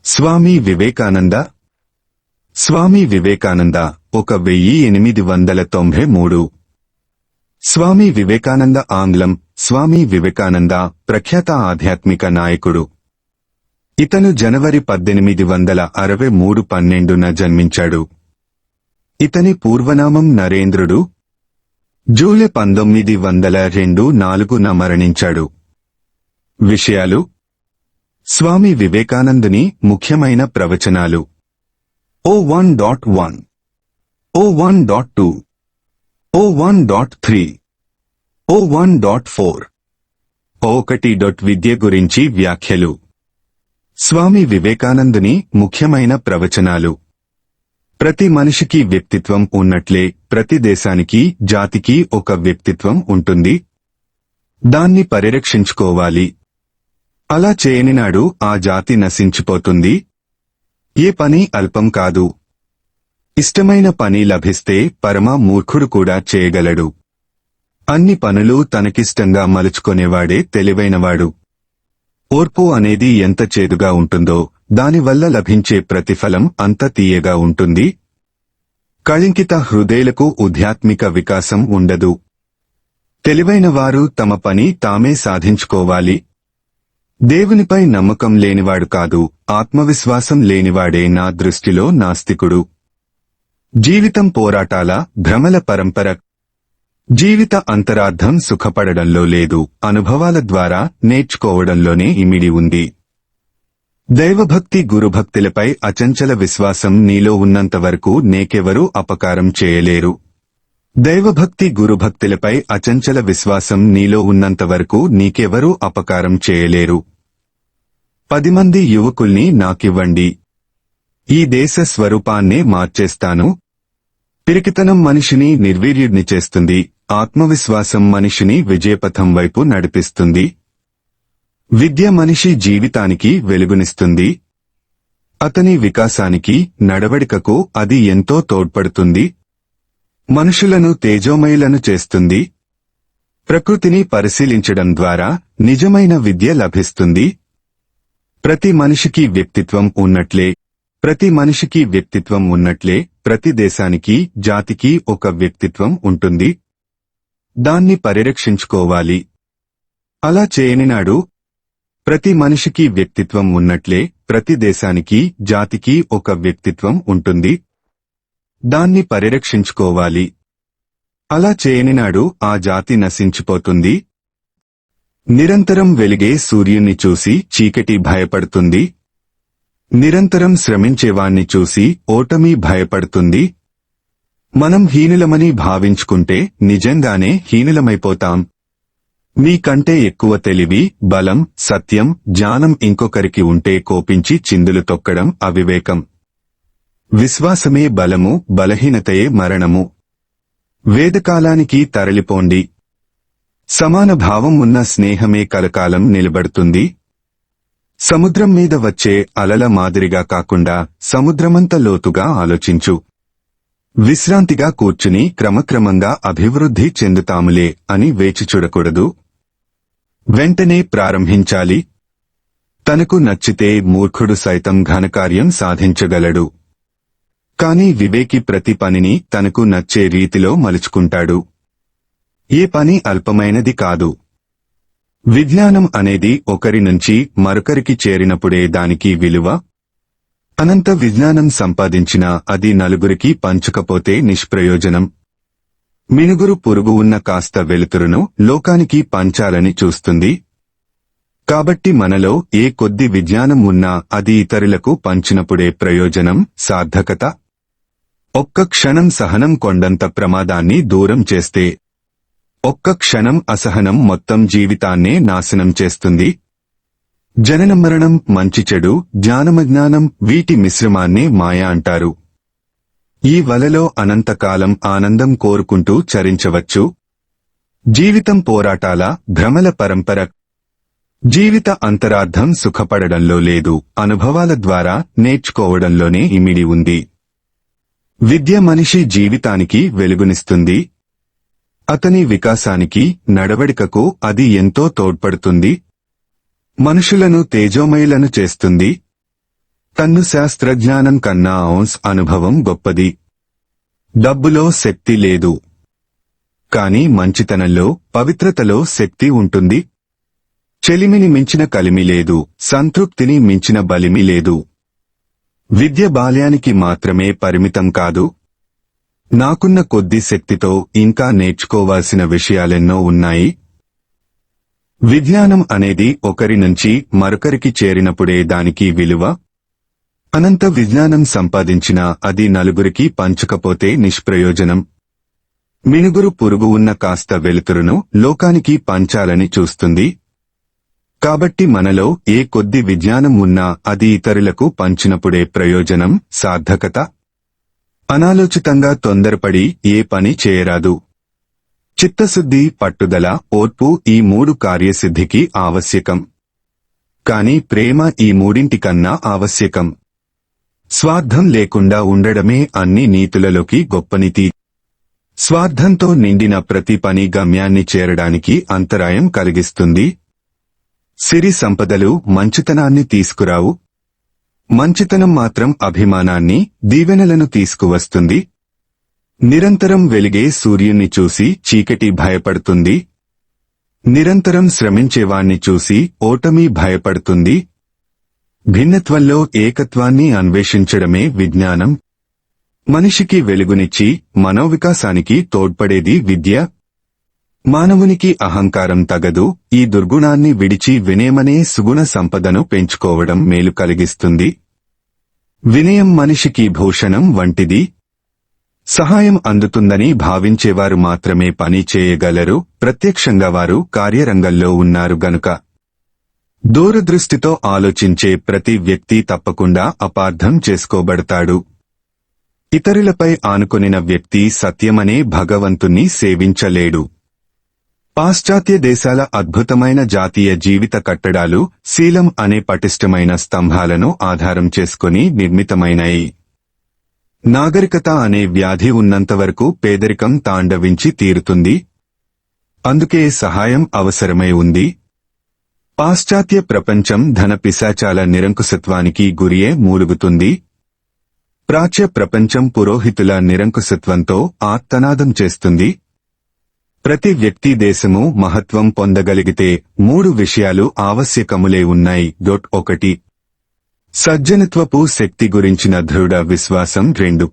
స్వామి వివేకానంద. స్వామి వివేకానంద 1893. స్వామి వివేకానంద ఆంగ్లం. స్వామి వివేకానంద ప్రఖ్యాత ఆధ్యాత్మిక నాయకుడు. ఇతను జనవరి 1863 12న జన్మించాడు. ఇతని పూర్వనామం నరేంద్రుడు. జూలై 1902 4న మరణించాడు. విషయాలు: స్వామి వివేకానందుని ముఖ్యమైన ప్రవచనాలు. O1.1, O1.2, O1.3, O1.4. O1. విద్య గురించి వ్యాఖ్యలు. స్వామి వివేకానందుని ముఖ్యమైన ప్రవచనాలు. ప్రతి మనిషికి వ్యక్తిత్వం ఉన్నట్లే ప్రతి దేశానికి, జాతికి ఒక వ్యక్తిత్వం ఉంటుంది. దాన్ని పరిరక్షించుకోవాలి. అలా చేయనినాడు ఆ జాతి నశించిపోతుంది. ఏ పని అల్పం కాదు. ఇష్టమైన పని లభిస్తే పరమ మూర్ఖుడు కూడా చేయగలడు. అన్ని పనులు తనకిష్టంగా మలుచుకొనేవాడే తెలివైనవాడు. ఓర్పు అనేది ఎంత చేదుగా ఉంటుందో దానివల్ల లభించే ప్రతిఫలం అంత తీయగా ఉంటుంది. కళంకిత హృదయులకు ఆధ్యాత్మిక వికాసం ఉండదు. తెలివైనవారు తమ పని తామే సాధించుకోవాలి. దేవునిపై నమ్మకం లేనివాడు కాదు, ఆత్మవిశ్వాసం లేనివాడే నా దృష్టిలో నాస్తికుడు. జీవితం పోరాటాల, భ్రమల పరంపర. జీవిత అంతరార్థం సుఖపడడంలో లేదు, అనుభవాల ద్వారా నేర్చుకోవడంలోనే ఇమిడి ఉంది. దైవభక్తి, గురుభక్తులపై అచంచల విశ్వాసం నీలో ఉన్నంతవరకు నీకెవరూ అపకారం చేయలేరు. దైవభక్తి, గురుభక్తులపై అచంచల విశ్వాసం నీలో ఉన్నంతవరకు నీకెవరూ అపకారం చేయలేరు. 10 మంది యువకుల్ని నాకివ్వండి. ఈ దేశ స్వరూపాన్నే మార్చేస్తాను. పిరికితనం మనిషిని నిర్వీర్యుడిని చేస్తుంది. ఆత్మవిశ్వాసం మనిషిని విజయపథం వైపు నడిపిస్తుంది. విద్య మనిషి జీవితానికి వెలుగునిస్తుంది. అతని వికాసానికి, నడవడికకు అది ఎంతో తోడ్పడుతుంది. మనుషులను తేజోమయులను చేస్తుంది. ప్రకృతిని పరిశీలించడం ద్వారా నిజమైన విద్య లభిస్తుంది. ప్రతి మనిషికి వ్యక్తిత్వం ఉన్నట్లే ప్రతి దేశానికి, జాతికి ఒక వ్యక్తిత్వం ఉంటుంది. దాన్ని పరిరక్షించుకోవాలి. అలా చేయనినాడు ప్రతి మనిషికి వ్యక్తిత్వం ఉన్నట్లే ప్రతి దేశానికి, జాతికి ఒక వ్యక్తిత్వం ఉంటుంది. దాన్ని పరిరక్షించుకోవాలి. అలా చేయనినాడు ఆ జాతి నశించిపోతుంది. నిరంతరం వెలిగే సూర్యుణ్ణి చూసి చీకటి భయపడుతుంది. నిరంతరం శ్రమించేవాణ్ణి చూసి ఓటమి భయపడుతుంది. మనం హీనులమని భావించుకుంటే నిజంగానే హీనులమైపోతాం. నీకంటే ఎక్కువ తెలివి, బలం, సత్యం, జ్ఞానం ఇంకొకరికి ఉంటే కోపించి చిందులు తొక్కడం అవివేకం. విశ్వాసమే బలము, బలహీనతయే మరణము. వేదకాలానికి తరలిపోండి. సమాన భావం ఉన్న స్నేహమే కలకాలం నిలబడుతుంది. సముద్రం మీద వచ్చే అలల మాదిరిగా కాకుండా సముద్రమంత లోతుగా ఆలోచించు. విశ్రాంతిగా కూర్చుని క్రమక్రమంగా అభివృద్ధి చెందుతాములే అని వేచి చూడకూడదు. వెంటనే ప్రారంభించాలి. తనకు నచ్చితే మూర్ఖుడు సైతం ఘనకార్యం సాధించగలడు. కాని వివేకి ప్రతి పనిని తనకు నచ్చే రీతిలో మలుచుకుంటాడు. ఏ పని అల్పమైనది కాదు. విజ్ఞానం అనేది ఒకరి నుంచి మరొకరికి చేరినప్పుడే దానికి విలువ. అనంత విజ్ఞానం సంపాదించినా అది నలుగురికి పంచకపోతే నిష్ప్రయోజనం. మినుగురు పురుగు ఉన్న కాస్త వెలుతురును లోకానికి పంచాలని చూస్తుంది. కాబట్టి మనలో ఏ కొద్ది విజ్ఞానం ఉన్నా అది ఇతరులకు పంచినప్పుడే ప్రయోజనం, సార్థకత. ఒక్క క్షణం సహనం కొండంత ప్రమాదాన్ని దూరం చేస్తే, ఒక్క క్షణం అసహనం మొత్తం జీవితాన్నే నాశనం చేస్తుంది. జనన మరణం, మంచి చెడు, జ్ఞానమజ్ఞానం వీటి మిశ్రమాన్నే మాయ అంటారు. ఈ వలలో అనంతకాలం ఆనందం కోరుకుంటూ చరించవచ్చు. జీవితం పోరాటాల, భ్రమల పరంపర. జీవిత అంతరార్థం సుఖపడడంలో లేదు, అనుభవాల ద్వారా నేర్చుకోవడంలోనే ఇమిడి ఉంది. విద్య మనిషి జీవితానికి వెలుగునిస్తుంది. అతని వికాసానికి, నడవడికకు అది ఎంతో తోడ్పడుతుంది. మనుషులను తేజోమయులను చేస్తుంది. తన్ను శాస్త్రజ్ఞానం కన్నా ఔన్స్ అనుభవం గొప్పది. డబ్బులో శక్తి లేదు, కాని మంచితనంలో, పవిత్రతలో శక్తి ఉంటుంది. చెలిమిని మించిన కలిమి లేదు, సంతృప్తిని మించిన బలిమి లేదు. విద్య బాల్యానికి మాత్రమే పరిమితం కాదు. నాకున్న కొద్ది శక్తితో ఇంకా నేర్చుకోవాల్సిన విషయాలెన్నో ఉన్నాయి. విజ్ఞానం అనేది ఒకరి నుంచి మరొకరికి చేరినప్పుడే దానికి విలువ. అనంత విజ్ఞానం సంపాదించినా అది నలుగురికి పంచకపోతే నిష్ప్రయోజనం. మినుగురు పురుగు ఉన్న కాస్త వెలుతురును లోకానికి పంచాలని చూస్తుంది. కాబట్టి మనలో ఏ కొద్ది విజ్ఞానం ఉన్నా అది ఇతరులకు పంచినప్పుడే ప్రయోజనం, సార్థకత. అనాలోచితంగా తొందరపడి ఏ పని చేయరాదు. చిత్తశుద్ధి, పట్టుదల, ఓర్పు ఈ మూడు కార్యసిద్ధికి ఆవశ్యకం. కాని ప్రేమ ఈ మూడింటికన్నా ఆవశ్యకం. స్వార్థం లేకుండా ఉండడమే అన్ని నీతులలోకి గొప్ప నీతి. స్వార్థంతో నిండిన ప్రతి పని గమ్యాన్ని చేరడానికి అంతరాయం కలిగిస్తుంది. సిరి సంపదలు మంచితనాన్ని తీసుకురావు. మంచితనం మాత్రం అభిమానాన్ని, దీవెనలను తీసుకువస్తుంది. నిరంతరం వెలిగే సూర్యుణ్ణి చూసి చీకటి భయపడుతుంది. నిరంతరం శ్రమించేవాణ్ణి చూసి ఓటమి భయపడుతుంది. భిన్నత్వంలో ఏకత్వాన్ని అన్వేషించడమే విజ్ఞానం. మనిషికి వెలుగునిచ్చి మనోవికాసానికి తోడ్పడేది విద్య. మానవునికి అహంకారం తగదు. ఈ దుర్గుణాన్ని విడిచి వినయమనే సుగుణ సంపదను పెంచుకోవడం మేలు కలిగిస్తుంది. వినయం మనిషికి భూషణం వంటిది. సహాయం అందుతుందని భావించేవారు మాత్రమే పని చేయగలరు. ప్రత్యక్షంగా వారు కార్యరంగంలో ఉన్నారు గనుక. దూరదృష్టితో ఆలోచించే ప్రతి వ్యక్తి తప్పకుండా అపార్థం చేసుకోబడతాడు. ఇతరులపై ఆనుకొనిన వ్యక్తి సత్యమనే భగవంతుణ్ణి సేవించలేడు. పాశ్చాత్య దేశాల అద్భుతమైన జాతీయ జీవిత కట్టడాలు శీలం అనే పటిష్టమైన స్తంభాలను ఆధారం చేసుకుని నిర్మితమైనాయి. నాగరికత అనే వ్యాధి ఉన్నంతవరకు పేదరికం తాండవించి తీరుతుంది. అందుకే సహాయం అవసరమై ఉంది. పాశ్చాత్య ప్రపంచం ధన పిశాచాల నిరంకుశత్వానికి గురియే మూలుగుతుంది. ప్రాచ్య ప్రపంచం పురోహితుల నిరంకుశత్వంతో ఆర్తనాదం చేస్తుంది. ప్రతి వ్యక్తి దేశము మహత్వం పొందగలిగితే మూడు విషయాలు ఆవశ్యకములే ఉన్నాయి. 1 సజ్జనత్వపు శక్తి గురించిన దృఢ విశ్వాసం. 2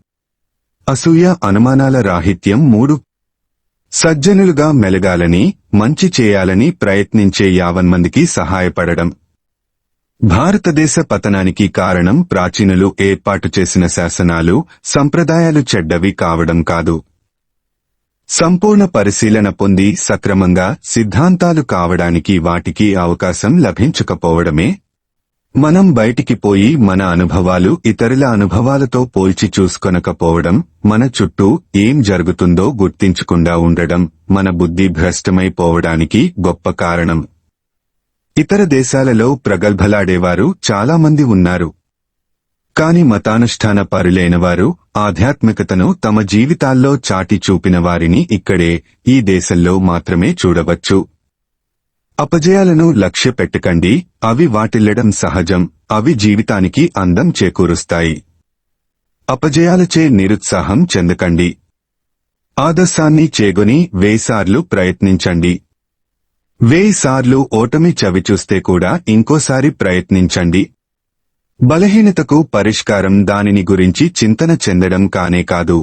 అసూయ అనుమానాల రాహిత్యం. 3 సజ్జనులుగా మెలగాలని, మంచి చేయాలని ప్రయత్నించే యావన్మందికి సహాయపడడం. భారతదేశ పతనానికి కారణం ప్రాచీనులు ఏర్పాటు చేసిన శాసనాలు, సంప్రదాయాలు చెడ్డవి కావడం కాదు. సంపూర్ణ పరిశీలన పొంది సక్రమంగా సిద్ధాంతాలు కావడానికి వాటికి అవకాశం లభించకపోవడమే. మనం బయటికి పోయి మన అనుభవాలు ఇతరుల అనుభవాలతో పోల్చి చూసుకొనకపోవడం, మన చుట్టూ ఏం జరుగుతుందో గుర్తించకుండా ఉండడం మన బుద్ధి భ్రష్టమైపోవడానికి గొప్ప కారణం. ఇతర దేశాలలో ప్రగల్భలాడేవారు చాలామంది ఉన్నారు. కాని మతానుష్ఠాన పరులైనవారు, ఆధ్యాత్మికతను తమ జీవితాల్లో చాటి చూపిన వారిని ఇక్కడే, ఈ దేశంలో మాత్రమే చూడవచ్చు. అపజయాలను లక్ష్య పెట్టకండి. అవి వాటిల్లడం సహజం. అవి జీవితానికి అందం చేకూరుస్తాయి. అపజయాలచే నిరుత్సాహం చెందకండి. ఆదర్శాన్ని చేగొని 1000 సార్లు ప్రయత్నించండి. 1000 సార్లు ఓటమి చవిచూస్తే కూడా ఇంకోసారి ప్రయత్నించండి. బలహీనతకు పరిష్కారం దానిని గురించి చింతన చెందడం కానే కాదు,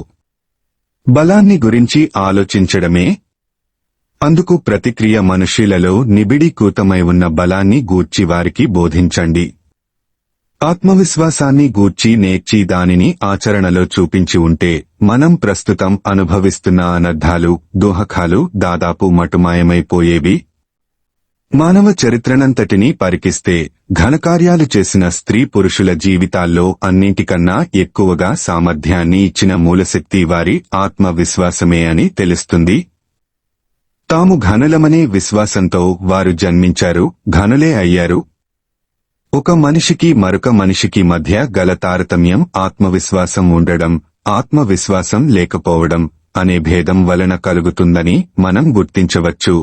బలాన్ని గురించి ఆలోచించడమే. అందుకు ప్రతిక్రియ మనుష్యులలో నిబిడీకృతమై ఉన్న బలాన్ని గూర్చి వారికి బోధించండి. ఆత్మవిశ్వాసాన్ని గూర్చి నేర్చి దానిని ఆచరణలో చూపించి ఉంటే మనం ప్రస్తుతం అనుభవిస్తున్న అనర్థాలు, దుఃఖాలు దాదాపు మటుమాయమైపోయేవి. మానవ చరిత్రనంతటినీ పరికిస్తే ఘనకార్యాలు చేసిన స్త్రీ పురుషుల జీవితాల్లో అన్నింటికన్నా ఎక్కువగా సామర్థ్యాన్ని ఇచ్చిన మూలశక్తి వారి ఆత్మవిశ్వాసమే అని తెలుస్తుంది. తాము ఘనులమనే విశ్వాసంతో వారు జన్మించారు, ఘనులే అయ్యారు. ఒక మనిషికి మరొక మనిషికి మధ్య గల తారతమ్యం ఆత్మవిశ్వాసం ఉండడం, ఆత్మవిశ్వాసం లేకపోవడం అనే భేదం వలన కలుగుతుందని మనం గుర్తించవచ్చు.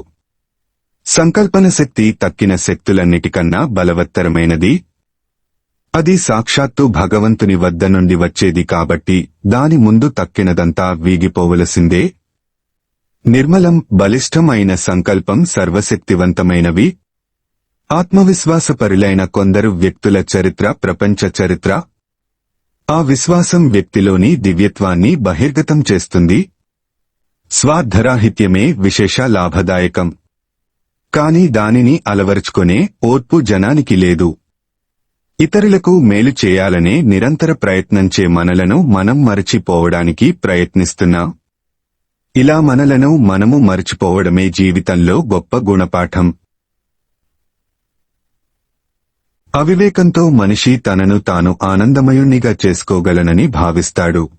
సంకల్పన శక్తి తక్కిన శక్తులన్నిటికన్నా బలవత్తరమైనది. అది సాక్షాత్తు భగవంతుని వద్ద నుండి వచ్చేది కాబట్టి దాని ముందు తక్కినదంతా వీగిపోవలసిందే. నిర్మలం, బలిష్టం అయిన సంకల్పం సర్వశక్తివంతమైనవి. ఆత్మవిశ్వాసపరులైన కొందరు వ్యక్తుల చరిత్ర ప్రపంచ చరిత్ర. ఆ విశ్వాసం వ్యక్తిలోని దివ్యత్వాన్ని బహిర్గతం చేస్తుంది. స్వార్థరాహిత్యమే విశేష లాభదాయకం. కాని దానిని అలవరుచుకునే ఓర్పు జనానికి లేదు. ఇతరులకు మేలు చేయాలనే నిరంతర ప్రయత్నంచే మనలను మనం మరచిపోవడానికి ప్రయత్నిస్తున్నాం. ఇలా మనలను మనము మరచిపోవడమే జీవితంలో గొప్ప గుణపాఠం. అవివేకంతో మనిషి తనను తాను ఆనందమయుణ్ణిగా చేసుకోగలనని భావిస్తాడు.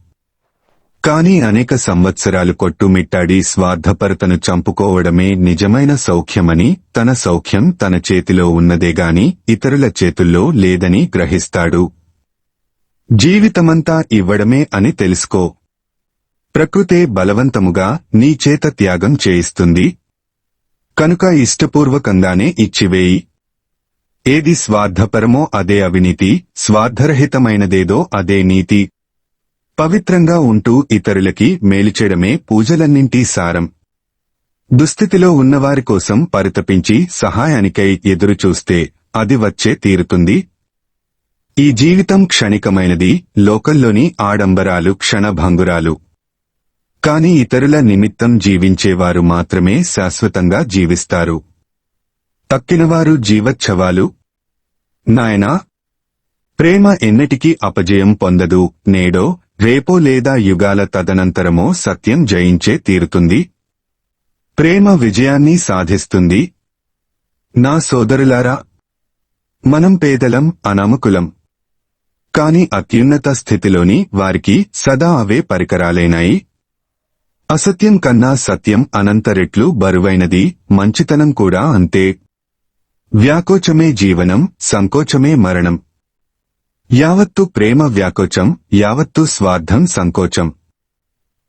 కాని అనేక సంవత్సరాలు కొట్టుమిట్టాడి స్వార్థపరతను చంపుకోవడమే నిజమైన సౌఖ్యమని, తన సౌఖ్యం తన చేతిలో ఉన్నదేగాని ఇతరుల చేతుల్లో లేదని గ్రహిస్తాడు. జీవితమంతా ఇవ్వడమే అని తెలుసుకో. ప్రకృతే బలవంతముగా నీ చేత త్యాగం చేయిస్తుంది. కనుక ఇష్టపూర్వకంగానే ఇచ్చివేయి. ఏది స్వార్థపరమో అదే అవినీతి, స్వార్థరహితమైనదేదో అదే నీతి. పవిత్రంగా ఉంటూ ఇతరులకి మేలుచేయడమే పూజలన్నింటి సారం. దుస్థితిలో ఉన్నవారి కోసం పరితపించి సహాయానికై ఎదురుచూస్తే అది వచ్చే తీరుతుంది. ఈ జీవితం క్షణికమైనది. లోకంలోని ఆడంబరాలు క్షణభంగురాలు. కాని ఇతరుల నిమిత్తం జీవించేవారు మాత్రమే శాశ్వతంగా జీవిస్తారు. తక్కినవారు జీవచ్ఛవాలు. నాయనా, ప్రేమ ఎన్నటికీ అపజయం పొందదు. నేడో రేపో లేదా యుగాల తదనంతరమో సత్యం జయించే తీరుతుంది. ప్రేమ విజయాన్ని సాధిస్తుంది. నా సోదరులారా, మనం పేదలం, అనామకులం. కాని అత్యున్నత స్థితిలోని వారికి సదా అవే పరికరాలేనాయి. అసత్యం కన్నా సత్యం అనంత రెట్లు బరువైనది. మంచితనం కూడా అంతే. వ్యాకోచమే జీవనం, సంకోచమే మరణం. యావత్తు ప్రేమ వ్యాకోచం, యావత్తు స్వార్థం సంకోచం.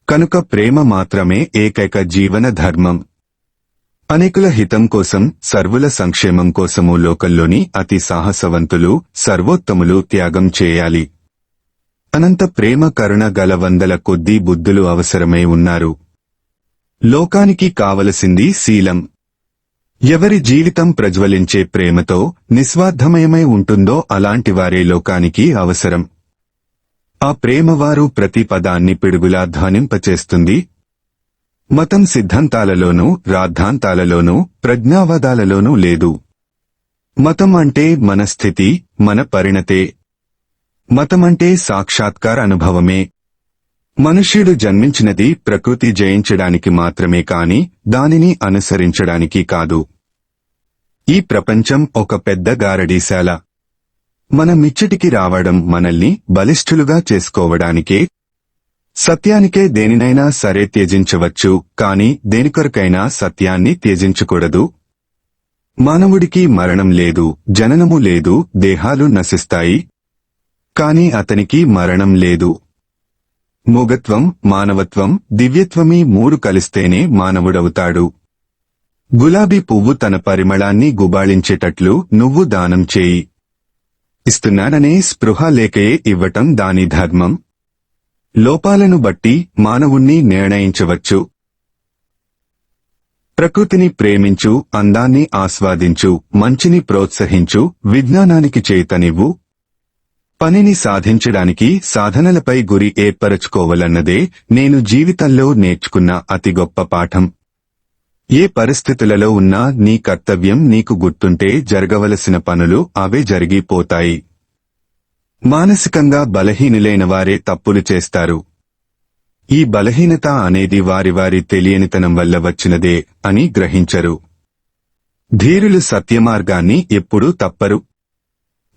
కనుక ప్రేమ మాత్రమే ఏకైక జీవన ధర్మం. అనేకుల హితం కోసం, సర్వుల సంక్షేమం కోసము లోకంలోని అతి సాహసవంతులు, సర్వోత్తములు త్యాగం చేయాలి. అనంత ప్రేమ కరుణ గల వందల కొద్దీ బుద్ధులు అవసరమై ఉన్నారు. లోకానికి కావలసింది శీలం. ఎవరి జీవితం ప్రజ్వలించే ప్రేమతో నిస్వార్థమయమై ఉంటుందో అలాంటివారే లోకానికి అవసరం. ఆ ప్రేమవారు ప్రతి పదాన్ని పిడుగులా ధ్వనింపచేస్తుంది. మతం సిద్ధాంతాలలోనూ, రాద్ధాంతాలలోనూ, ప్రజ్ఞావాదాలలోనూ లేదు. మతం అంటే మన స్థితి, మన పరిణతే. మతమంటే సాక్షాత్కార అనుభవమే. మనుష్యుడు జన్మించినది ప్రకృతి జయించడానికి మాత్రమే కాని దానిని అనుసరించడానికి కాదు. ఈ ప్రపంచం ఒక పెద్ద గారడీశాల. మన మిచ్చటికి రావడం మనల్ని బలిష్ఠులుగా చేసుకోవడానికే. సత్యానికే దేనినైనా సరే త్యజించవచ్చు, కాని దేనికొరకైనా సత్యాన్ని త్యజించకూడదు. మానవుడికి మరణం లేదు, జననము లేదు, దేహాలు నశిస్తాయి. కాని అతనికి మరణం లేదు. మూగత్వం, మానవత్వం, దివ్యత్వమీ మూడు కలిస్తేనే మానవుడవుతాడు. గులాబీ పువ్వు తన పరిమళాన్ని గుబాళించేటట్లు నువ్వు దానం చేయి. ఇస్తున్నాననే స్పృహ లేకయే ఇవ్వటం దాని ధర్మం. లోపాలను బట్టి మానవుణ్ణి నిర్ణయించవచ్చు. ప్రకృతిని ప్రేమించు, అందాన్ని ఆస్వాదించు, మంచిని ప్రోత్సహించు, విజ్ఞానానికి చేతనివ్వు. పనిని సాధించడానికి సాధనలపై గురి ఏర్పరచుకోవాలన్నదే నేను జీవితంలో నేర్చుకున్న అతి గొప్ప పాఠం. ఏ పరిస్థితులలో ఉన్నా నీ కర్తవ్యం నీకు గుర్తుంటే జరగవలసిన పనులు అవే జరిగిపోతాయి. మానసికంగా బలహీనులైన వారే తప్పులు చేస్తారు. ఈ బలహీనత అనేది వారి వారి తెలియనితనం వల్ల వచ్చినదే అని గ్రహించరు. ధీరులు సత్యమార్గాన్ని ఎప్పుడూ తప్పరు.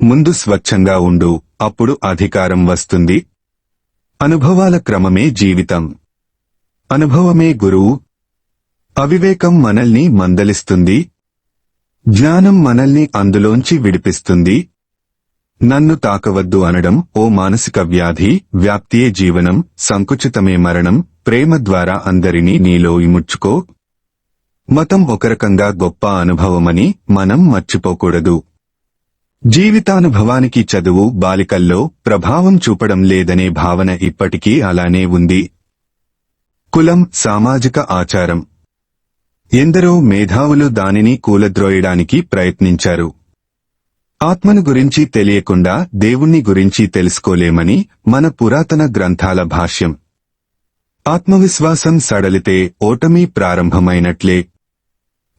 ముందు స్వచ్ఛంగా ఉండు, అప్పుడు అధికారం వస్తుంది. అనుభవాల క్రమమే జీవితం. అనుభవమే గురువు. అవివేకం మనల్ని మందలిస్తుంది. జ్ఞానం మనల్ని అందులోంచి విడిపిస్తుంది. నన్ను తాకవద్దు అనడం ఓ మానసిక వ్యాధి. వ్యాప్తియే జీవనం, సంకుచితమే మరణం. ప్రేమ ద్వారా అందరినీ నీలో ఇముడ్చుకో. మతం ఒక రకంగా గొప్ప అనుభవమని మనం మర్చిపోకూడదు. జీవితానుభవానికి చదువు బాలికల్లో ప్రభావం చూపడం లేదనే భావన ఇప్పటికీ అలానే ఉంది. కులం సామాజిక ఆచారం. ఎందరో మేధావులు దానిని కూలద్రోయడానికి ప్రయత్నించారు. ఆత్మను గురించి తెలియకుండా దేవుణ్ణి గురించి తెలుసుకోలేమని మన పురాతన గ్రంథాల భాష్యం. ఆత్మవిశ్వాసం సడలితే ఓటమి ప్రారంభమైనట్లే.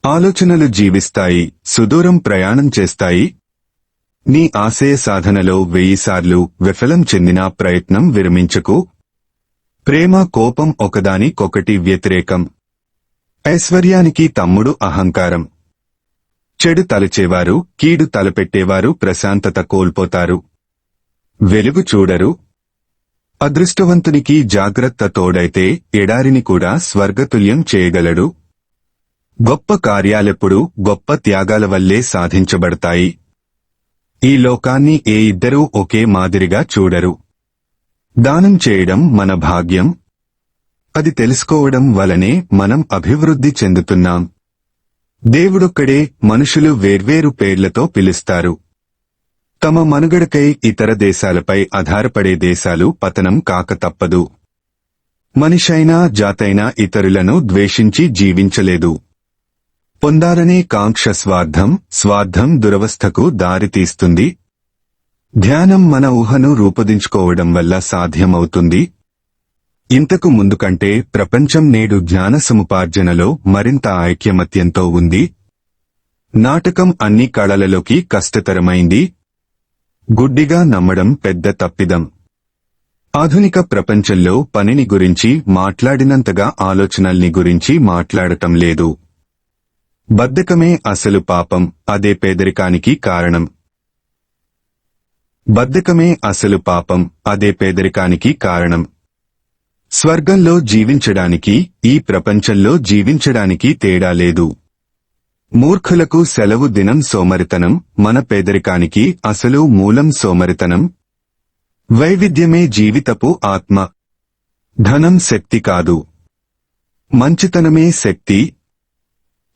ఆలోచనలు జీవిస్తాయి, సుదూరం ప్రయాణం చేస్తాయి. నీ ఆశయ సాధనలో 1000 సార్లు విఫలం చెందినా ప్రయత్నం విరమించకు. ప్రేమ కోపం ఒకదానికొకటి వ్యతిరేకం. ఐశ్వర్యానికి తమ్ముడు అహంకారం. చెడు తలచేవారు, కీడు తలపెట్టేవారు ప్రశాంతత కోల్పోతారు. వెలుగు చూడరు. అదృష్టవంతునికి జాగ్రత్త తోడైతే ఎడారిని కూడా స్వర్గతుల్యం చేయగలడు. గొప్ప కార్యాలెప్పుడూ గొప్ప త్యాగాల వల్లే సాధించబడతాయి. ఈ లోకాన్ని ఏ ఇద్దరూ ఒకే మాదిరిగా చూడరు. దానం చేయడం మన భాగ్యం. అది తెలుసుకోవడం వలనే మనం అభివృద్ధి చెందుతున్నాం. దేవుడొక్కడే, మనుషులు వేర్వేరు పేర్లతో పిలుస్తారు. తమ మనుగడకై ఇతర దేశాలపై ఆధారపడే దేశాలు పతనం కాక తప్పదు. మనిషైనా జాతైనా ఇతరులను ద్వేషించి జీవించలేదు. పొందాలనే కాంక్ష స్వార్థం, స్వార్థం దురవస్థకు దారితీస్తుంది. ధ్యానం మన ఊహను రూపొందించుకోవడం వల్ల సాధ్యమవుతుంది. ఇంతకు ముందు కంటే ప్రపంచం నేడు జ్ఞాన సముపార్జనలో మరింత ఐకమత్యంతో ఉంది. నాటకం అన్ని కళలలోకి కష్టతరమైంది. గుడ్డిగా నమ్మడం పెద్ద తప్పిదం. ఆధునిక ప్రపంచంలో పనిని గురించి మాట్లాడినంతగా ఆలోచనల్ని గురించి మాట్లాడటం లేదు. బద్ధకమే అసలు పాపం, అదే పేదరికానికి కారణం. బద్ధకమే అసలు పాపం, అదే పేదరికానికి కారణం. స్వర్గంలో జీవించడానికి, ఈ ప్రపంచంలో జీవించడానికి తేడా లేదు. మూర్ఖులకు సెలవు దినం సోమరితనం, మన పేదరికానికి అసలు మూలం సోమరితనం. వైవిధ్యమే జీవితపు ఆత్మ. ధనం శక్తి కాదు, మంచితనమే శక్తి.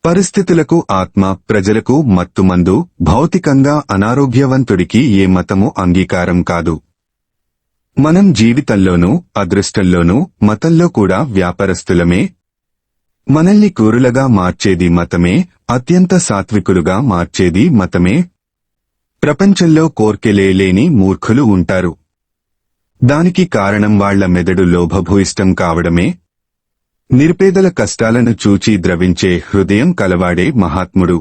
పరిస్థితులకు ఆత్మ, ప్రజలకు మత్తుమందు. భౌతికంగా అనారోగ్యవంతుడికి ఏ మతము అంగీకారం కాదు. మనం జీవితంలోనూ అదృష్టంలోనూ మతంలో కూడా వ్యాపారస్తులమే. మనల్ని కూరులగా మార్చేది మతమే, అత్యంత సాత్వికులుగా మార్చేది మతమే. ప్రపంచంలో కోర్కెలే లేని మూర్ఖులు ఉంటారు. దానికి కారణం వాళ్ల మెదడు లోభభూయిష్టం కావడమే. నిరుపేదల కష్టాలను చూచి ద్రవించే హృదయం కలవాడే మహాత్ముడు.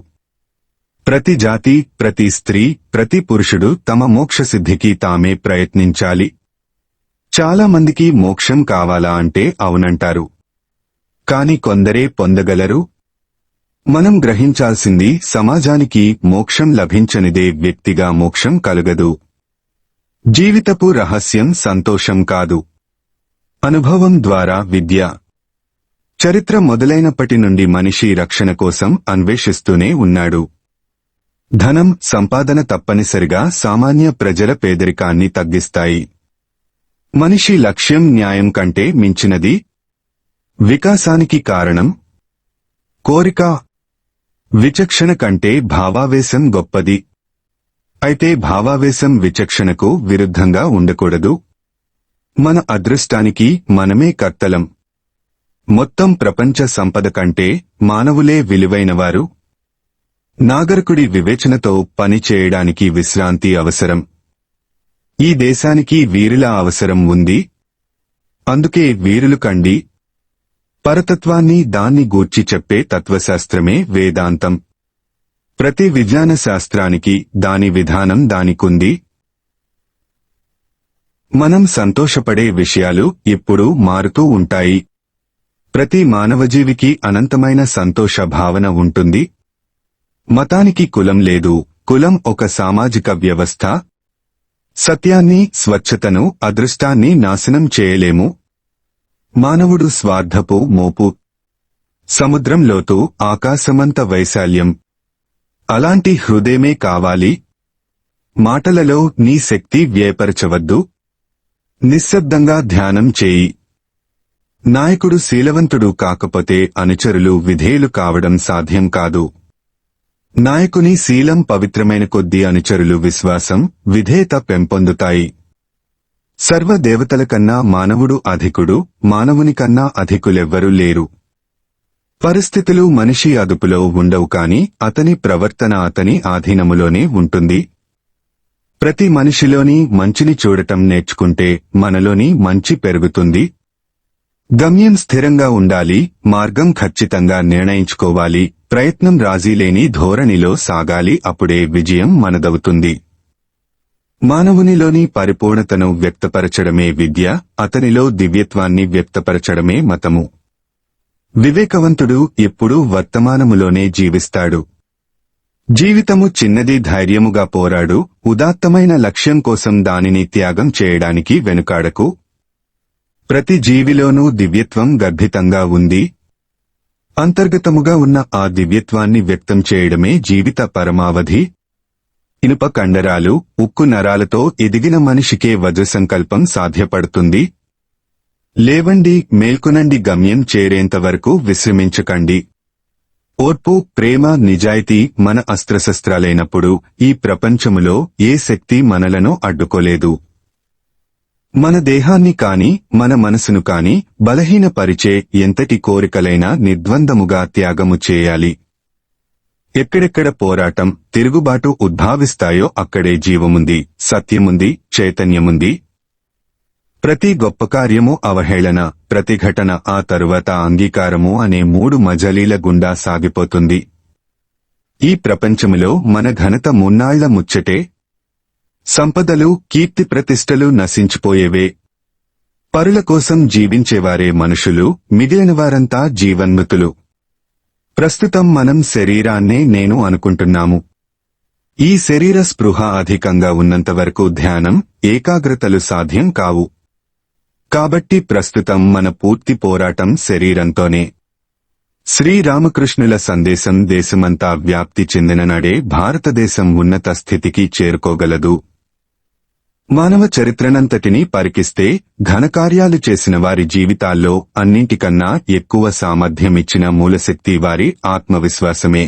ప్రతి జాతి, ప్రతి స్త్రీ, ప్రతి పురుషుడు తమ మోక్షసిద్ధికి తామే ప్రయత్నించాలి. చాలా మందికి మోక్షం కావాలా అంటే అవునంటారు. కాని కొందరే పొందగలరు. మనం గ్రహించాల్సింది, సమాజానికి మోక్షం లభించనిదే వ్యక్తిగా మోక్షం కలుగదు. జీవితపు రహస్యం సంతోషం కాదు, అనుభవం ద్వారా విద్య. చరిత్ర మొదలైనప్పటి నుండి మనిషి రక్షణ కోసం అన్వేషిస్తూనే ఉన్నాడు. ధనం, సంపాదన తప్పనిసరిగా సామాన్య ప్రజల పేదరికాన్ని తగ్గిస్తాయి. మనిషి లక్ష్యం న్యాయం కంటే మించినది. వికాసానికి కారణం కోరిక. విచక్షణ కంటే భావావేశం గొప్పది. అయితే భావావేశం విచక్షణకు విరుద్ధంగా ఉండకూడదు. మన అదృష్టానికి మనమే కర్తలం. మొత్తం ప్రపంచ సంపద కంటే మానవులే విలువైనవారు. నాగరికుడి వివేచనతో పని చేయడానికి విశ్రాంతి అవసరం. ఈ దేశానికి వీరుల అవసరం ఉంది. అందుకే వీరులు కండి. పరతత్వాన్ని, దాన్ని గూర్చి చెప్పే తత్వశాస్త్రమే వేదాంతం. ప్రతి విజ్ఞాన శాస్త్రానికి దాని విధానం దానికుంది. మనం సంతోషపడే విషయాలు ఎప్పుడూ మారుతూ ఉంటాయి. ప్రతి మానవజీవికి అనంతమైన సంతోష భావన ఉంటుంది. మతానికి కులం లేదు. కులం ఒక సామాజిక వ్యవస్థ. సత్యాన్ని, స్వచ్ఛతను, అదృష్టాన్ని నాశనం చేయలేము. మానవుడు స్వార్థపు మోపు. సముద్రం లోతు, ఆకాశమంత వైశాల్యం. అలాంటి హృదయమే కావాలి. మాటలలో నీ శక్తి వ్యయపరచవద్దు. నిశ్శబ్దంగా ధ్యానం చేయి. నాయకుడు శీలవంతుడు కాకపోతే అనుచరులు విధేయులు కావడం సాధ్యం కాదు. నాయకుని శీలం పవిత్రమైన కొద్దీ అనుచరులు విశ్వాసం, విధేయత పెంపొందుతాయి. సర్వదేవతల కన్నా మానవుడు అధికుడు, మానవుని కన్నా అధికులెవ్వరూ లేరు. పరిస్థితులు మనిషి అదుపులో ఉండవు కాని అతని ప్రవర్తన అతని ఆధీనములోనే ఉంటుంది. ప్రతి మనిషిలోని మంచిని చూడటం నేర్చుకుంటే మనలోని మంచి పెరుగుతుంది. గమ్యం స్థిరంగా ఉండాలి, మార్గం ఖచ్చితంగా నిర్ణయించుకోవాలి, ప్రయత్నం రాజీలేని ధోరణిలో సాగాలి. అప్పుడే విజయం మనదవుతుంది. మానవునిలోని పరిపూర్ణతను వ్యక్తపరచడమే విద్య, అతనిలో దివ్యత్వాన్ని వ్యక్తపరచడమే మతము. వివేకవంతుడు ఎప్పుడూ వర్తమానములోనే జీవిస్తాడు. జీవితము చిన్నది, ధైర్యముగా పోరాడు, ఉదాత్తమైన లక్ష్యం కోసం దానిని త్యాగం చేయడానికి వెనుకాడకు. ప్రతి జీవిలోనూ దివ్యత్వం గర్భితంగా ఉంది. అంతర్గతముగా ఉన్న ఆ దివ్యత్వాన్ని వ్యక్తం చేయడమే జీవిత పరమావధి. ఇనుప కండరాలు, ఉక్కు నరాలతో ఎదిగిన మనిషికే వజ్రసంకల్పం సాధ్యపడుతుంది. లేవండి, మేల్కొనండి, గమ్యం చేరేంతవరకు విశ్రమించకండి. ఓర్పు, ప్రేమ, నిజాయితీ మన అస్త్రశస్త్రాలైనప్పుడు ఈ ప్రపంచములో ఏ శక్తి మనలను అడ్డుకోలేదు. మన దేహాన్ని కాని మన మనసును కాని బలహీనపరిచే ఎంతటి కోరికలైనా నిర్ద్వందముగా త్యాగము చేయాలి. ఎక్కడెక్కడ పోరాటం, తిరుగుబాటు ఉద్భవిస్తాయో అక్కడే జీవముంది, సత్యముంది, చైతన్యముంది. ప్రతి గొప్ప కార్యము అవహేళన, ప్రతిఘటన, ఆ తరువాత అంగీకారము అనే 3 మజలీల గుండా సాగిపోతుంది. ఈ ప్రపంచములో మన ఘనత మున్నాళ్ల ముచ్చటే. సంపదలు, కీర్తి ప్రతిష్టలు నశించిపోయేవే. పరుల కోసం జీవించేవారే మనుషులు, మిగిలినవారంతా జీవన్మృతులు. ప్రస్తుతం మనం శరీరాన్నే నేను అనుకుంటున్నాము. ఈ శరీర స్పృహ అధికంగా ఉన్నంతవరకు ధ్యానం, ఏకాగ్రతలు సాధ్యం కావు. కాబట్టి ప్రస్తుతం మన పూర్తి పోరాటం శరీరంతోనే. శ్రీరామకృష్ణుల సందేశం దేశమంతా వ్యాప్తి చెందిన నాడే భారతదేశం ఉన్నత స్థితికి చేరుకోగలదు. మానవ చరిత్రనంతటినీ పరికిస్తే ఘనకార్యాలు చేసిన వారి జీవితాల్లో అన్నింటికన్నా ఎక్కువ సామర్థ్యమిచ్చిన మూలశక్తి వారి ఆత్మవిశ్వాసమే.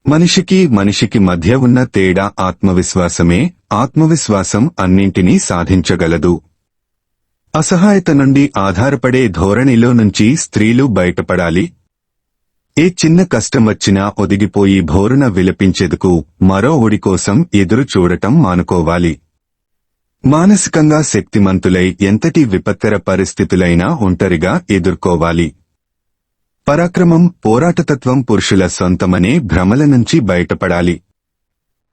మనిషికి మధ్య ఉన్న తేడా ఆత్మవిశ్వాసమే. ఆత్మవిశ్వాసం అన్నింటినీ సాధించగలదు. అసహాయత నుండి ఆధారపడే ధోరణిలో నుంచి స్త్రీలు బయటపడాలి. ఏ చిన్న కష్టం వచ్చినా ఒదిగిపోయి భోరున విలపించేందుకు మరో ఒడి కోసం ఎదురు చూడటం మానుకోవాలి. మానసికంగా శక్తిమంతులై ఎంతటి విపత్కర పరిస్థితులైనా ఒంటరిగా ఎదుర్కోవాలి. పరాక్రమం, పోరాటతత్వం పురుషుల సొంతమనే భ్రమల నుంచి బయటపడాలి.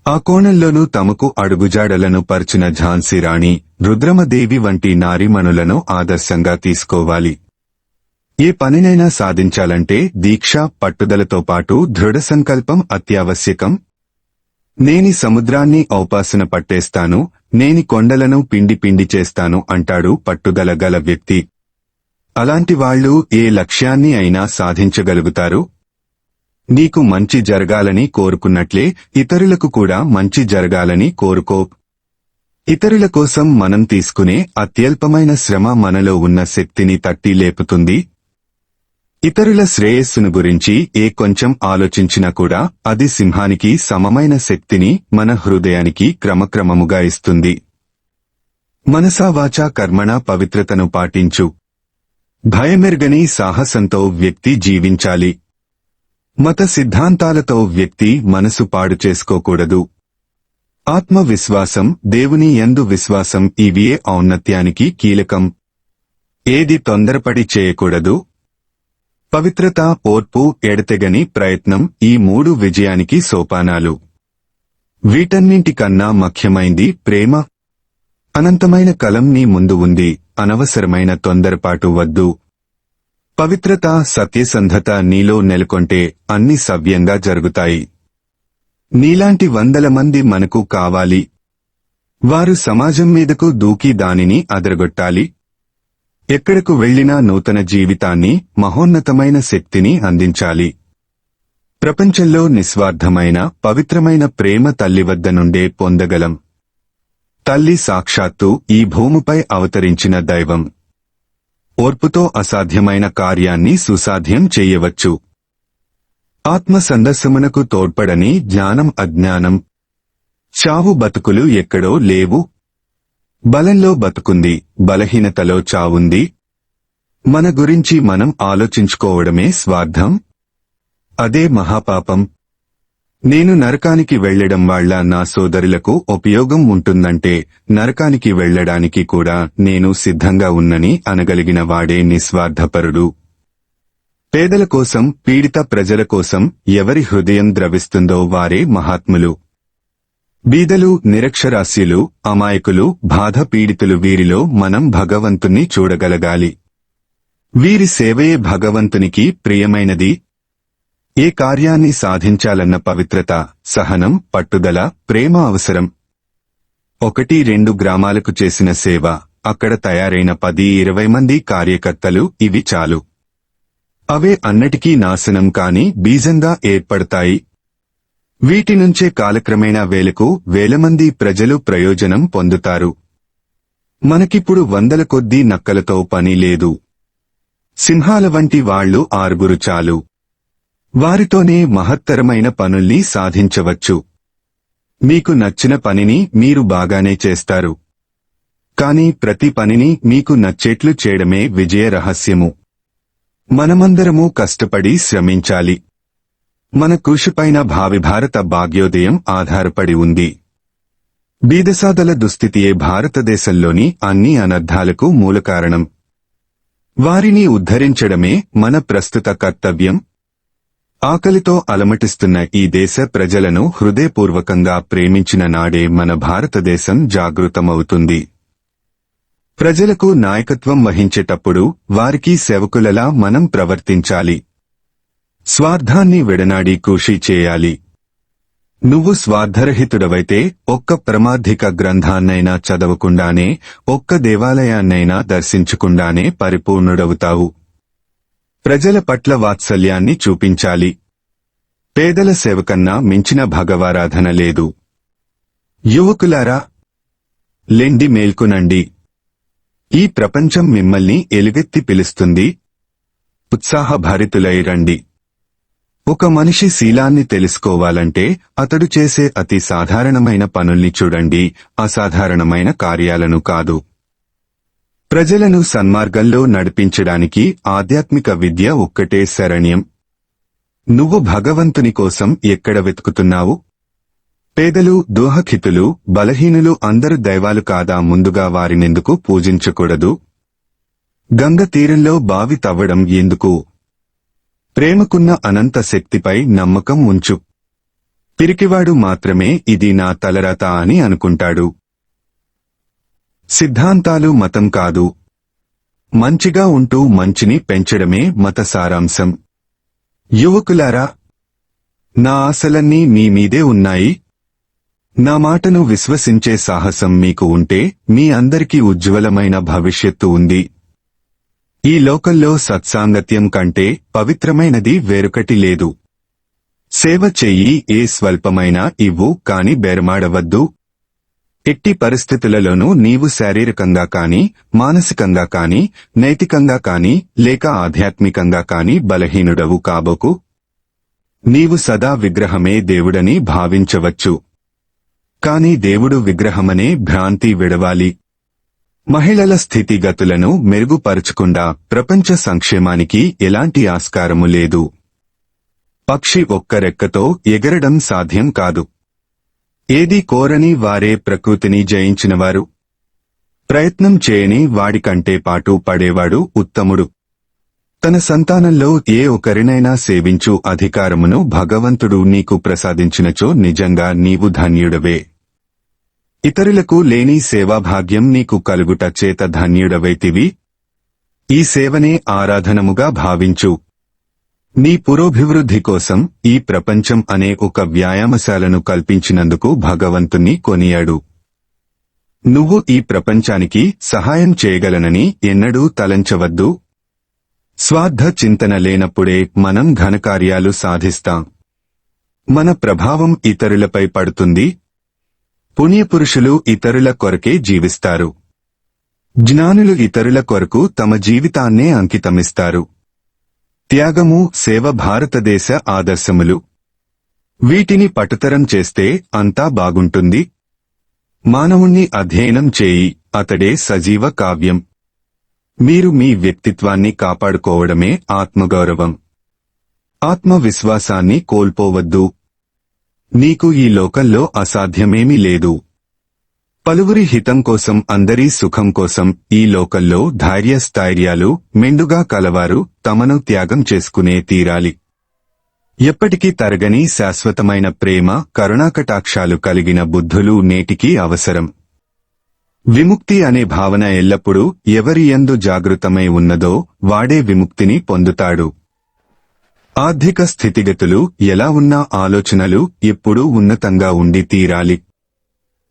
ఆ కోణంలోనూ తమకు అడుగుజాడలను పరిచిన ఝాన్సీ రాణి, రుద్రమదేవి వంటి నారీమణులను ఆదర్శంగా తీసుకోవాలి. ఏ పనినైనా సాధించాలంటే దీక్ష, పట్టుదలతో పాటు దృఢ సంకల్పం అత్యావశ్యకం. నేని సముద్రాన్ని ఔపాసన పట్టేస్తాను, నేని కొండలను పిండి పిండి చేస్తాను అంటాడు పట్టుదల గల వ్యక్తి. అలాంటి వాళ్లు ఏ లక్ష్యాన్ని అయినా సాధించగలుగుతారు. నీకు మంచి జరగాలని కోరుకున్నట్లే ఇతరులకు కూడా మంచి జరగాలని కోరుకో. ఇతరుల కోసం మనం తీసుకునే అత్యల్పమైన శ్రమ మనలో ఉన్న శక్తిని తట్టి లేపుతుంది. ఇతరుల శ్రేయస్సును గురించి ఏ కొంచెం ఆలోచించినా కూడా అది సింహానికి సమమైన శక్తిని మన హృదయానికి క్రమక్రమముగా ఇస్తుంది. మనసా వాచా కర్మణా పవిత్రతను పాటించు. భయమెర్గని సాహసంతో వ్యక్తి జీవించాలి. మత సిద్ధాంతాలతో వ్యక్తి మనసు పాడు చేసుకోకూడదు. ఆత్మవిశ్వాసం, దేవుని యందు విశ్వాసం ఇవియే ఔన్నత్యానికి కీలకం. ఏది తొందరపడి చేయకూడదు. పవిత్రత, ఓర్పు, ఎడతెగని ప్రయత్నం ఈ 3 విజయానికి సోపానాలు. వీటన్నింటికన్నా ముఖ్యమైంది ప్రేమ. అనంతమైన కలం నీ ముందు ఉంది, అనవసరమైన తొందరపాటు వద్దు. పవిత్రత, సత్యసంధత నీలో నెలకొంటే అన్ని సవ్యంగా జరుగుతాయి. నీలాంటి 100 మంది మనకు కావాలి. వారు సమాజం మీదకు దూకి దానిని అదరగొట్టాలి. ఎక్కడకు వెళ్లినా నూతన జీవితాన్ని, మహోన్నతమైన శక్తిని అందించాలి. ప్రపంచంలో నిస్వార్థమైన, పవిత్రమైన ప్రేమ తల్లి వద్ద నుండే పొందగలం. తల్లి సాక్షాత్తు ఈ భూమిపై అవతరించిన దైవం. ఓర్పుతో అసాధ్యమైన కార్యాన్ని సుసాధ్యం చేయవచ్చు. ఆత్మ సందర్శమునకు తోడ్పడని జ్ఞానం అజ్ఞానం. చావు బతుకులు ఎక్కడో లేవు. బలంలో బతుకుంది, బలహీనతలో చావుంది. మన గురించి మనం ఆలోచించుకోవడమే స్వార్థం. అదే మహాపాపం. నేను నరకానికి వెళ్లడం వల్ల నా సోదరులకు ఉపయోగం ఉంటుందంటే నరకానికి వెళ్లడానికి కూడా నేను సిద్ధంగా ఉన్నని అనగలిగిన వాడే నిస్వార్థపరుడు. పేదల కోసం, పీడిత ప్రజల కోసం ఎవరి హృదయం ద్రవిస్తుందో వారే మహాత్ములు. బీదలు, నిరక్షరాస్యులు, అమాయకులు, బాధ పీడితులు వీరిలో మనం భగవంతుణ్ణి చూడగలగాలి. వీరి సేవయే భగవంతునికి ప్రియమైనది. ఏ కార్యాన్ని సాధించాలన్న పవిత్రత, సహనం, పట్టుదల, ప్రేమ అవసరం. 1-2 గ్రామాలకు చేసిన సేవ, అక్కడ తయారైన 10-20 మంది కార్యకర్తలు, ఇవి చాలు. అవే అన్నిటికీ నాశనం కాని బీజంగా ఏర్పడతాయి. వీటి నుంచే కాలక్రమేణా వేల మంది ప్రజలు ప్రయోజనం పొందుతారు. మనకిప్పుడు 100ల కొద్దీ నక్కలతో పని లేదు. సింహాల వంటి వాళ్లు 6 చాలు. వారితోనే మహత్తరమైన పనుల్ని సాధించవచ్చు. మీకు నచ్చిన పనిని మీరు బాగానే చేస్తారు. కాని ప్రతి పనిని మీకు నచ్చేట్లు చేయడమే విజయ రహస్యము. మనమందరము కష్టపడి శ్రమించాలి. మన కృషిపైన భావి భారత భాగ్యోదయం ఆధారపడి ఉంది. బీదసాదల దుస్థితియే భారతదేశంలోని అన్ని అనర్థాలకు మూలకారణం. వారిని ఉద్ధరించడమే మన ప్రస్తుత కర్తవ్యం. ఆకలితో అలమటిస్తున్న ఈ దేశ ప్రజలను హృదయపూర్వకంగా ప్రేమించిన నాడే మన భారతదేశం జాగృతమవుతుంది. ప్రజలకు నాయకత్వం వహించేటప్పుడు వారికి సేవకులలా మనం ప్రవర్తించాలి. స్వార్థాన్ని విడనాడి కృషి చేయాలి. నువ్వు స్వార్థరహితుడవైతే ఒక్క ప్రమార్థిక గ్రంథాన్నైనా చదవకుండానే, ఒక్క దేవాలయాన్నైనా దర్శించకుండానే పరిపూర్ణుడవుతావు. ప్రజల పట్ల వాత్సల్యాన్ని చూపించాలి. పేదల సేవకన్నా మించిన భగవారాధన లేదు. యువకులారా, లెండి, మేల్కొనండి. ఈ ప్రపంచం మిమ్మల్ని ఎలుగెత్తి పిలుస్తుంది. ఉత్సాహభరితులై రండి. ఒక మనిషి శీలాన్ని తెలుసుకోవాలంటే అతడు చేసే అతి సాధారణమైన పనుల్ని చూడండి, అసాధారణమైన కార్యాలను కాదు. ప్రజలను సన్మార్గంలో నడిపించడానికి ఆధ్యాత్మిక విద్య ఒక్కటే శరణ్యం. నువ్వు భగవంతుని కోసం ఎక్కడ వెతుకుతున్నావు? పేదలు, దోహకితులు, బలహీనులు అందరు దైవాలు కాదా? ముందుగా వారినెందుకు పూజించకూడదు? గంగ తీరంలో బావి తవ్వడం ఎందుకు? ప్రేమకున్న అనంత శక్తిపై నమ్మకం ఉంచు. పిరికివాడు మాత్రమే ఇది నా తలరాత అని అనుకుంటాడు. సిద్ధాంతాలు మతం కాదు. మంచిగా ఉంటూ మంచిని పెంచడమే మత సారాంశం. యువకులారా, నా ఆశలన్నీ మీ మీదే ఉన్నాయి. నా మాటను విశ్వసించే సాహసం మీకు ఉంటే మీ అందరికీ ఉజ్వలమైన భవిష్యత్తు ఉంది. ఈ లోకంలో సత్సాంగత్యం కంటే పవిత్రమైనది వేరొకటి లేదు. సేవ చెయ్యి, ఏ స్వల్పమైనా ఇవ్వు, కాని బేరమాడవద్దు. ఎట్టి పరిస్థితులలోనూ నీవు శారీరకంగా కాని, మానసికంగా కాని, నైతికంగా కాని, లేక ఆధ్యాత్మికంగా కాని బలహీనుడవు కాబోకు. నీవు సదా విగ్రహమే దేవుడని భావించవచ్చు. కాని దేవుడు విగ్రహమనే భ్రాంతి విడవాలి. మహిళల స్థితిగతులను మెరుగుపరచకుండా ప్రపంచ సంక్షేమానికి ఎలాంటి ఆస్కారము లేదు. పక్షి ఒక్క రెక్కతో ఎగరడం సాధ్యం కాదు. ఏది కోరని వారే ప్రకృతిని జయించినవారు. ప్రయత్నం చేయని వాడికంటే పాటు పడేవాడు ఉత్తముడు. తన సంతానంలో ఏ ఒకరినైనా సేవించు అధికారమును భగవంతుడు నీకు ప్రసాదించినచో నిజంగా నీవు ధన్యుడవే. ఇతరులకు లేని సేవాభాగ్యం నీకు కలుగుట చేత ధన్యుడవైతివి. ఈ సేవనే ఆరాధనముగా భావించు. నీ పురోభివృద్ధి కోసం ఈ ప్రపంచం అనే ఒక వ్యాయామశాలను కల్పించినందుకు భగవంతుణ్ణి కొనియాడు. నువ్వు ఈ ప్రపంచానికి సహాయం చేయగలనని ఎన్నడూ తలంచవద్దు. స్వార్థ చింతన లేనప్పుడే మనం ఘనకార్యాలు సాధిస్తాం. మన ప్రభావం ఇతరులపై పడుతుంది. పుణ్యపురుషులు ఇతరుల కొరకే జీవిస్తారు. జ్ఞానులు ఇతరుల కొరకు తమ జీవితాన్నే అంకితమిస్తారు. త్యాగము, సేవ భారతదేశ ఆదర్శములు. వీటిని పటుతరం చేస్తే అంతా బాగుంటుంది. మానవుణ్ణి అధ్యయనం చేయి, అతడే సజీవ కావ్యం. మీరు మీ వ్యక్తిత్వాన్ని కాపాడుకోవడమే ఆత్మగౌరవం. ఆత్మవిశ్వాసాన్ని కోల్పోవద్దు. నీకు ఈ లోకంలో అసాధ్యమేమీ లేదు. పలువురి హితం కోసం, అందరి సుఖం కోసం ఈ లోకంలో ధైర్యస్థైర్యాలు మెండుగా కలవారు తమను త్యాగం చేసుకునే తీరాలి. ఎప్పటికీ తరగని శాశ్వతమైన ప్రేమ, కరుణాకటాక్షాలు కలిగిన బుద్ధులు నేటికీ అవసరం. విముక్తి అనే భావన ఎల్లప్పుడూ ఎవరి యందు జాగృతమై ఉన్నదో వాడే విముక్తిని పొందుతాడు. ఆర్థిక స్థితిగతులు ఎలా ఉన్నా ఆలోచనలు ఎప్పుడూ ఉన్నతంగా ఉండి తీరాలి.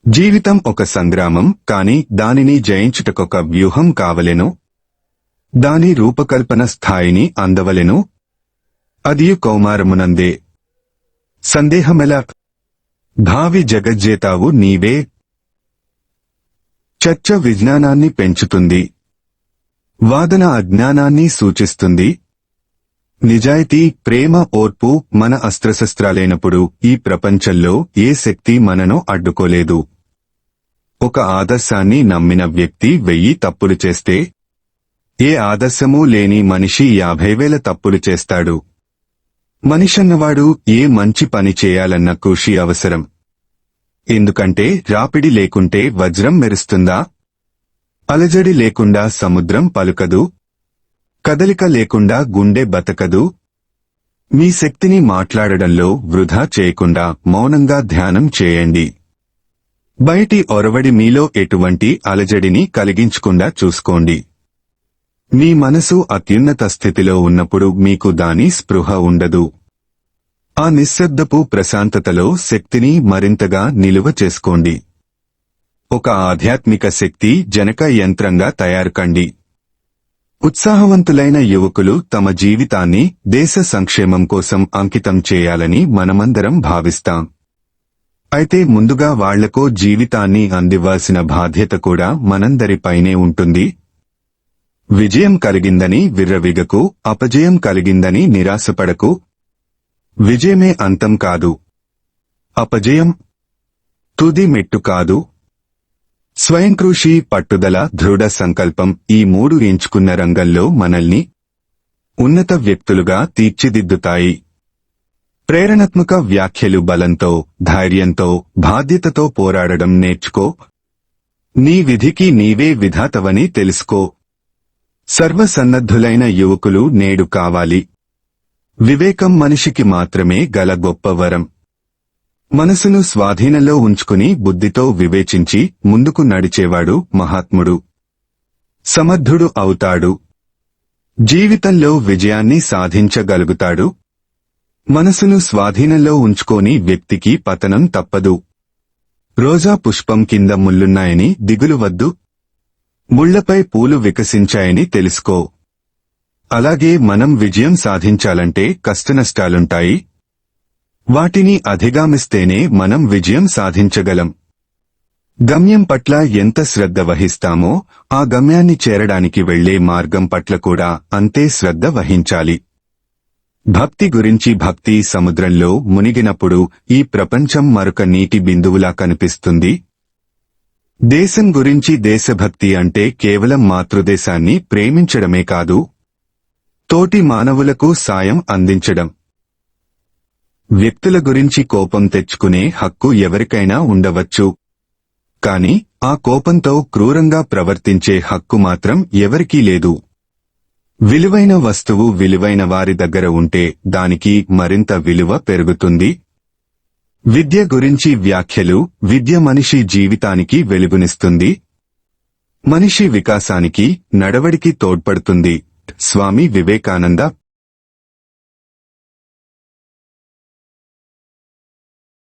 జీవితం ఒక సంగ్రామం, కాని దానిని జయించుటకొక వ్యూహం కావలెను. దాని రూపకల్పన స్థాయిని అందవలెను. అదియు కౌమారమునందే. సందేహమెలా? భావి జగజ్జేతావు నీవే. చర్చ విజ్ఞానాన్ని పెంచుతుంది. వాదన అజ్ఞానాన్ని సూచిస్తుంది. నిజాయితీ, ప్రేమ, ఓర్పు మన అస్త్రశస్త్రాలైనప్పుడు ఈ ప్రపంచంలో ఏ శక్తి మనను అడ్డుకోలేదు. ఒక ఆదర్శాన్ని నమ్మిన వ్యక్తి 1000 తప్పులు చేస్తే, ఏ ఆదర్శమూ లేని మనిషి 50,000 తప్పులు చేస్తాడు. మనిషన్నవాడు ఏ మంచి పని చేయాలన్న కృషి అవసరం. ఎందుకంటే రాపిడి లేకుంటే వజ్రం మెరుస్తుందా? అలజడి లేకుండా సముద్రం పలుకదు. కదలిక లేకుండా గుండె బతకదు. మీ శక్తిని మాట్లాడడంలో వృధా చేయకుండా మౌనంగా ధ్యానం చేయండి. బయటి ఒరవడి మీలో ఎటువంటి అలజడిని కలిగించకుండా చూసుకోండి. మీ మనసు అత్యున్నత స్థితిలో ఉన్నప్పుడు మీకు దాని స్పృహ ఉండదు. ఆ నిశ్శబ్దపు ప్రశాంతతలో శక్తిని మరింతగా నిలువ చేసుకోండి. ఒక ఆధ్యాత్మిక శక్తి జనక యంత్రంగా తయారుకండి. ఉత్సాహవంతులైన యువకులు తమ జీవితాన్ని దేశ సంక్షేమం కోసం అంకితం చేయాలని మనమందరం భావిస్తాం. అయితే ముందుగా వాళ్లకో జీవితాన్ని అందివ్వాల్సిన బాధ్యత కూడా మనందరిపైనే ఉంటుంది. విజయం కలిగిందని విర్రవీగకు, అపజయం కలిగిందని నిరాశపడకు. విజయమే అంతం కాదు. అపజయం తుది మెట్టు కాదు. స్వయంకృషి, పట్టుదల, దృఢ సంకల్పం ఈ 3 ఎంచుకున్న రంగంలో మనల్ని ఉన్నత వ్యక్తులుగా తీర్చిదిద్దుతాయి. ప్రేరణాత్మక వ్యాఖ్యలు బలంతో, ధైర్యంతో, బాధ్యతతో పోరాడడం నేర్చుకో. నీ విధికి నీవే విధాతవని తెలుసుకో. సర్వసన్నద్ధులైన యువకులు నేడు కావాలి. వివేకం మనిషికి మాత్రమే గల గొప్ప వరం. మనసును స్వాధీనంలో ఉంచుకుని బుద్ధితో వివేచించి ముందుకు నడిచేవాడు మహాత్ముడు, సమర్థుడు అవుతాడు. జీవితంలో విజయాన్ని సాధించగలుగుతాడు. మనసును స్వాధీనంలో ఉంచుకోని వ్యక్తికి పతనం తప్పదు. రోజా పుష్పం కింద ముళ్లున్నాయని దిగులు వద్దు. ముళ్లపై పూలు వికసించాయని తెలుసుకో. అలాగే మనం విజయం సాధించాలంటే కష్టనష్టాలుంటాయి. వాటిని అధిగమిస్తేనే మనం విజయం సాధించగలం. గమ్యం పట్ల ఎంత శ్రద్ధ వహిస్తామో ఆ గమ్యాన్ని చేరడానికి వెళ్లే మార్గం పట్ల కూడా అంతే శ్రద్ధ వహించాలి. భక్తి గురించి భక్తి సముద్రంలో మునిగినప్పుడు ఈ ప్రపంచం మరొక నీటి బిందువులా కనిపిస్తుంది. దేశం గురించి దేశభక్తి అంటే కేవలం మాతృదేశాన్ని ప్రేమించడమే కాదు, తోటి మానవులకు సాయం అందించడం. వ్యక్తుల గురించి కోపం తెచ్చుకునే హక్కు ఎవరికైనా ఉండవచ్చు. కాని ఆ కోపంతో క్రూరంగా ప్రవర్తించే హక్కు మాత్రం ఎవరికీ లేదు. విలువైన వస్తువు విలువైన వారి దగ్గర ఉంటే దానికి మరింత విలువ పెరుగుతుంది. విద్య గురించి వ్యాఖ్యలు. విద్య మనిషి జీవితానికి వెలుగునిస్తుంది. మనిషి వికాసానికి, నడవడికి తోడ్పడుతుంది. స్వామి వివేకానంద